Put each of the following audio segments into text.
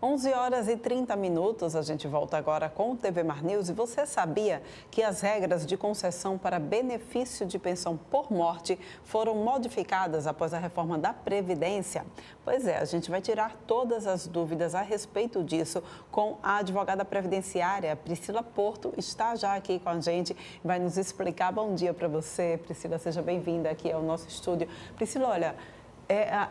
11 horas e 30 minutos, a gente volta agora com o TV Mar News. E você sabia que as regras de concessão para benefício de pensão por morte foram modificadas após a reforma da Previdência? Pois é, a gente vai tirar todas as dúvidas a respeito disso com a advogada previdenciária Priscila Porto. Está já aqui com a gente, vai nos explicar. Bom dia para você, Priscila, seja bem-vinda aqui ao nosso estúdio. Priscila, olha...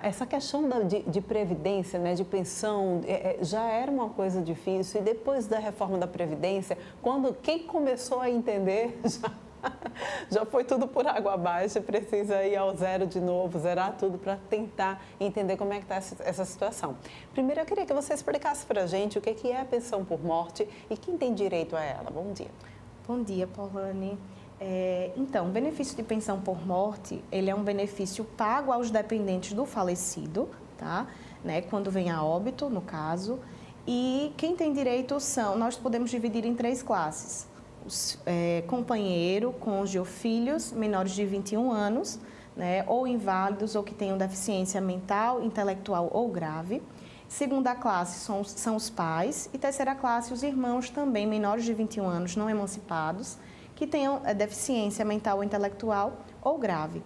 essa questão de previdência, né, de pensão, já era uma coisa difícil e depois da reforma da Previdência, quando quem começou a entender, já foi tudo por água abaixo, precisa ir ao zero de novo, zerar tudo para tentar entender como é que está essa situação. Primeiro, eu queria que você explicasse para a gente o que é a pensão por morte e quem tem direito a ela. Bom dia. Bom dia, Paulane. Então, o benefício de pensão por morte, ele é um benefício pago aos dependentes do falecido, tá? Né? Quando vem a óbito, no caso. E quem tem direito nós podemos dividir em 3 classes. Companheiro, cônjuge ou filhos menores de 21 anos, né? Ou inválidos ou que tenham deficiência mental, intelectual ou grave. Segunda classe são os pais. E terceira classe, os irmãos também menores de 21 anos, não emancipados, que tenham deficiência mental ou intelectual ou grave.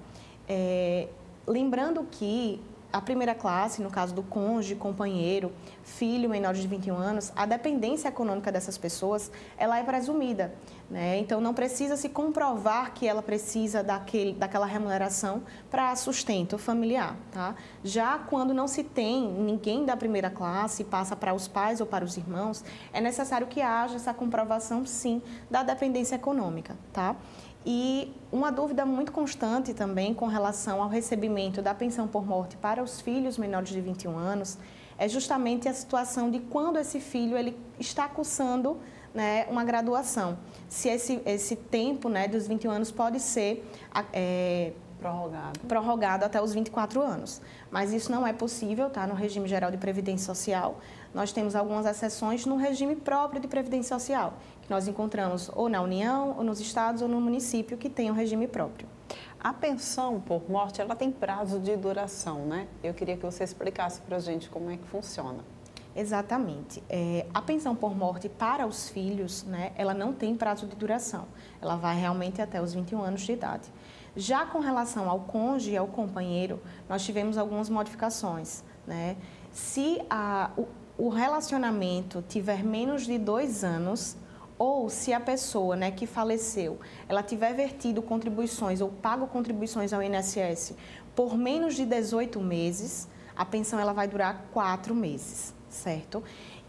Lembrando que a primeira classe, no caso do cônjuge, companheiro, filho menor de 21 anos, a dependência econômica dessas pessoas, ela é presumida, né? Então, não precisa se comprovar que ela precisa daquela remuneração para sustento familiar, tá? Já quando não se tem ninguém da primeira classe, passa para os pais ou para os irmãos, é necessário que haja essa comprovação, sim, da dependência econômica, tá? E uma dúvida muito constante também com relação ao recebimento da pensão por morte para os filhos menores de 21 anos é justamente a situação de quando esse filho ele está cursando, né, uma graduação. Se esse tempo, né, dos 21 anos pode ser prorrogado até os 24 anos. Mas isso não é possível, tá? No regime geral de Previdência Social. Nós temos algumas exceções no regime próprio de Previdência Social, que nós encontramos ou na União, ou nos estados, ou no município que tem um regime próprio. A pensão por morte, ela tem prazo de duração, né? Eu queria que você explicasse para a gente como é que funciona. Exatamente. A pensão por morte para os filhos, né, ela não tem prazo de duração. Ela vai realmente até os 21 anos de idade. Já com relação ao cônjuge e ao companheiro, nós tivemos algumas modificações, né? Se o relacionamento tiver menos de 2 anos, ou se a pessoa, né, que faleceu, ela tiver vertido contribuições ou pago contribuições ao INSS por menos de 18 meses, a pensão ela vai durar 4 meses, certo?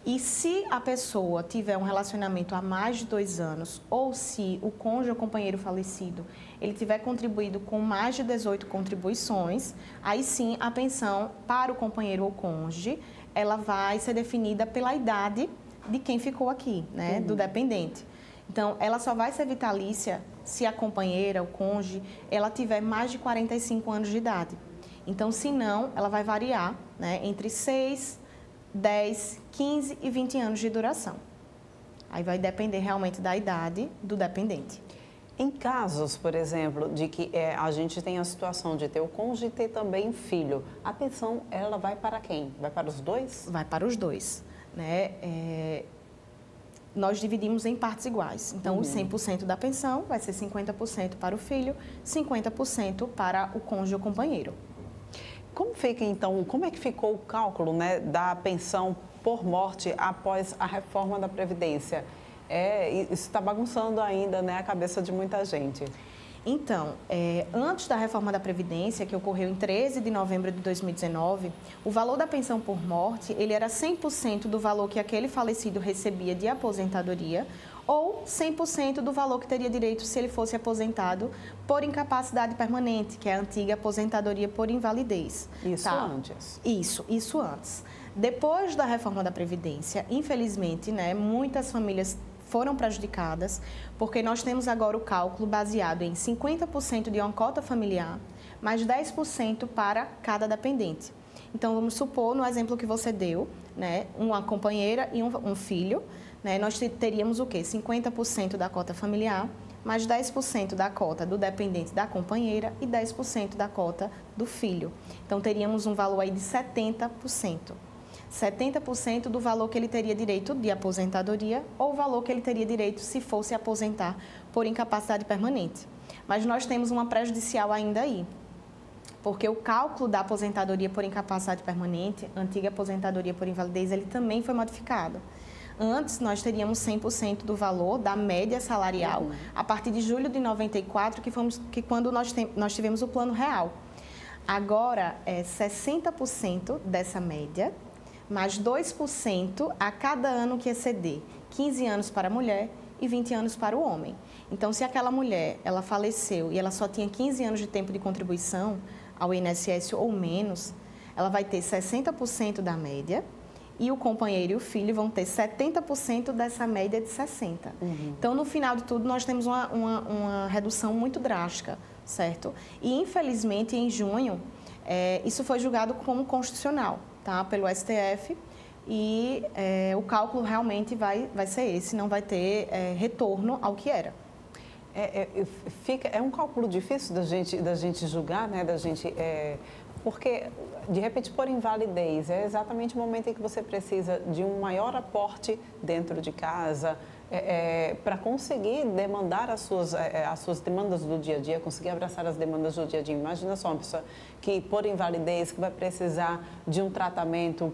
E se a pessoa tiver um relacionamento há mais de 2 anos, ou se o cônjuge ou companheiro falecido, ele tiver contribuído com mais de 18 contribuições, aí sim a pensão para o companheiro ou cônjuge, ela vai ser definida pela idade de quem ficou aqui, né, do dependente. Então, ela só vai ser vitalícia se a companheira, o cônjuge, ela tiver mais de 45 anos de idade. Então, se não, ela vai variar, né, entre 6, 10, 15 e 20 anos de duração. Aí vai depender realmente da idade do dependente. Em casos, por exemplo, de que a gente tem a situação de ter o cônjuge e ter também o filho, a pensão, ela vai para quem? Vai para os dois? Vai para os dois, né? Nós dividimos em partes iguais. Então, os 100% da pensão vai ser 50% para o filho, 50% para o cônjuge ou companheiro. Como fica, então, como é que ficou o cálculo, né, da pensão por morte após a reforma da Previdência? Isso está bagunçando ainda, né, a cabeça de muita gente. Então, antes da reforma da Previdência, que ocorreu em 13 de novembro de 2019, o valor da pensão por morte, ele era 100% do valor que aquele falecido recebia de aposentadoria ou 100% do valor que teria direito se ele fosse aposentado por incapacidade permanente, que é a antiga aposentadoria por invalidez. Isso tá? Antes. Isso antes. Depois da reforma da Previdência, infelizmente, né, muitas famílias foram prejudicadas, porque nós temos agora o cálculo baseado em 50% de uma cota familiar, mais 10% para cada dependente. Então, vamos supor, no exemplo que você deu, né, uma companheira e um filho, né, nós teríamos o quê? 50% da cota familiar, mais 10% da cota do dependente da companheira e 10% da cota do filho. Então, teríamos um valor aí de 70%. 70% do valor que ele teria direito de aposentadoria ou o valor que ele teria direito se fosse aposentar por incapacidade permanente. Mas nós temos uma prejudicial ainda aí, porque o cálculo da aposentadoria por incapacidade permanente, antiga aposentadoria por invalidez, ele também foi modificado. Antes, nós teríamos 100% do valor da média salarial a partir de julho de 94, que quando nós tivemos o plano real. Agora, é 60% dessa média, mais 2% a cada ano que exceder, 15 anos para a mulher e 20 anos para o homem. Então, se aquela mulher, ela faleceu e ela só tinha 15 anos de tempo de contribuição ao INSS ou menos, ela vai ter 60% da média e o companheiro e o filho vão ter 70% dessa média de 60%. Então, no final de tudo, nós temos uma redução muito drástica, certo? E, infelizmente, em junho, isso foi julgado como constitucional, tá? Pelo STF, e o cálculo realmente vai ser esse, não vai ter retorno ao que era. É um cálculo difícil da gente julgar, né? Porque, de repente, por invalidez, é exatamente o momento em que você precisa de um maior aporte dentro de casa, para conseguir demandar as suas demandas do dia a dia, conseguir abraçar as demandas do dia a dia. Imagina só uma pessoa que, por invalidez, que vai precisar de um tratamento,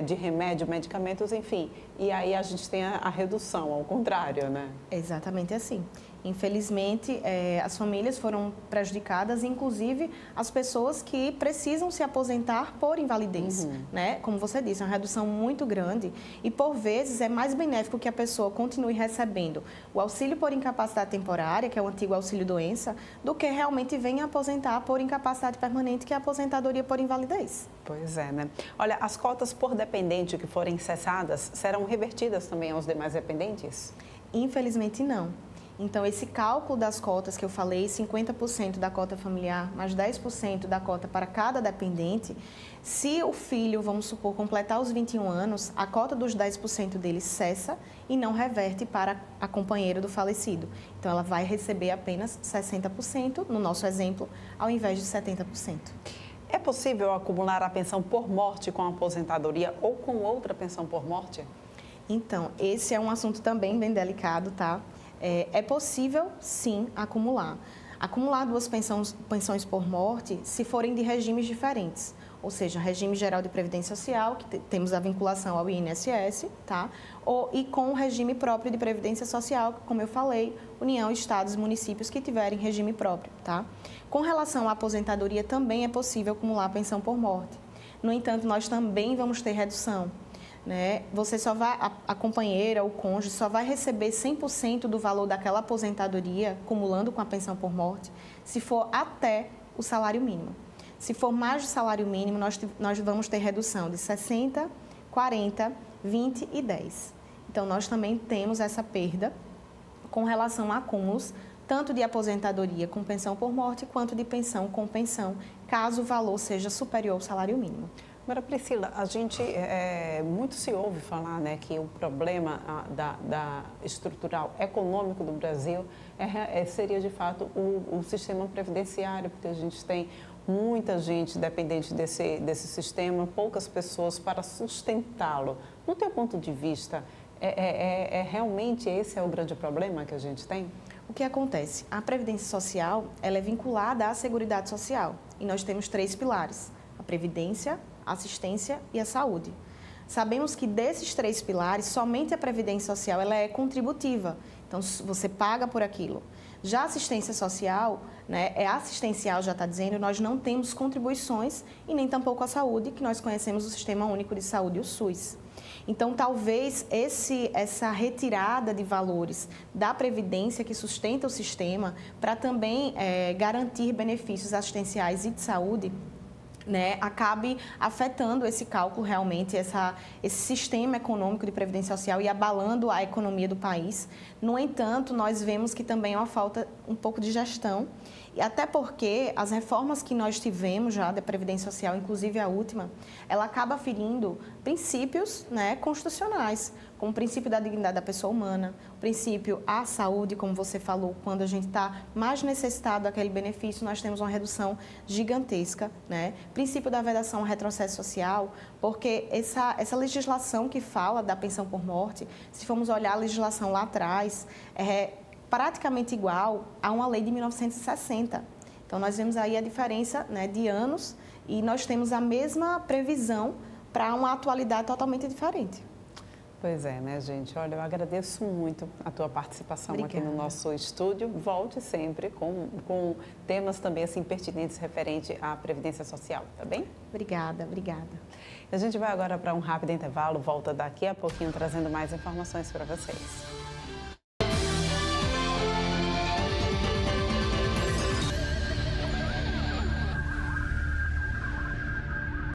de remédio, medicamentos, enfim. E aí a gente tem a redução, ao contrário, né? Exatamente assim. Infelizmente, as famílias foram prejudicadas, inclusive as pessoas que precisam se aposentar por invalidez, né? Como você disse, é uma redução muito grande e, por vezes, é mais benéfico que a pessoa continue recebendo o auxílio por incapacidade temporária, que é o antigo auxílio-doença, do que realmente venha aposentar por incapacidade permanente, que é a aposentadoria por invalidez. Pois é, né? Olha, as cotas por dependente que forem cessadas serão revertidas também aos demais dependentes? Infelizmente, não. Então, esse cálculo das cotas que eu falei, 50% da cota familiar, mais 10% da cota para cada dependente, se o filho, vamos supor, completar os 21 anos, a cota dos 10% dele cessa e não reverte para a companheira do falecido. Então, ela vai receber apenas 60%, no nosso exemplo, ao invés de 70%. É possível acumular a pensão por morte com a aposentadoria ou com outra pensão por morte? Então, esse é um assunto também bem delicado, tá? É possível, sim, acumular. Acumular duas pensões por morte se forem de regimes diferentes. Ou seja, regime geral de previdência social, que temos a vinculação ao INSS, tá? E com o regime próprio de previdência social, como eu falei, União, Estados e municípios que tiverem regime próprio, tá? Com relação à aposentadoria, também é possível acumular pensão por morte. No entanto, nós também vamos ter redução. Né? Você só vai, a companheira, o cônjuge, só vai receber 100% do valor daquela aposentadoria, acumulando com a pensão por morte, se for até o salário mínimo. Se for mais do salário mínimo, nós vamos ter redução de 60, 40, 20 e 10. Então, nós também temos essa perda com relação a acúmulos, tanto de aposentadoria com pensão por morte, quanto de pensão com pensão, caso o valor seja superior ao salário mínimo. Agora, Priscila, a gente muito se ouve falar, né, que o problema da estrutural econômico do Brasil seria, de fato, o sistema previdenciário, porque a gente tem muita gente dependente desse sistema, poucas pessoas para sustentá-lo. No teu ponto de vista, realmente esse é o grande problema que a gente tem? O que acontece? A Previdência Social ela é vinculada à Seguridade Social e nós temos 3 pilares, a Previdência, a assistência e a saúde. Sabemos que desses 3 pilares, somente a Previdência Social ela é contributiva, então você paga por aquilo. Já a assistência social, né, é assistencial, já está dizendo, nós não temos contribuições e nem tampouco a saúde, que nós conhecemos o Sistema Único de Saúde, o SUS. Então, talvez essa retirada de valores da Previdência que sustenta o sistema para também garantir benefícios assistenciais e de saúde, né, acabe afetando esse cálculo realmente, esse sistema econômico de previdência social e abalando a economia do país. No entanto, nós vemos que também é uma falta um pouco de gestão, e até porque as reformas que nós tivemos já da Previdência Social, inclusive a última, ela acaba ferindo princípios, né, constitucionais, como o princípio da dignidade da pessoa humana, o princípio à saúde, como você falou, quando a gente está mais necessitado daquele benefício, nós temos uma redução gigantesca, né? Princípio da vedação ao retrocesso social, porque essa legislação que fala da pensão por morte, se formos olhar a legislação lá atrás, é praticamente igual a uma lei de 1960. Então, nós vemos aí a diferença, né, de anos e nós temos a mesma previsão para uma atualidade totalmente diferente. Pois é, né, gente? Olha, eu agradeço muito a tua participação aqui no nosso estúdio. Volte sempre com temas também assim pertinentes referente à Previdência Social, tá bem? Obrigada, obrigada. A gente vai agora para um rápido intervalo, volta daqui a pouquinho trazendo mais informações para vocês.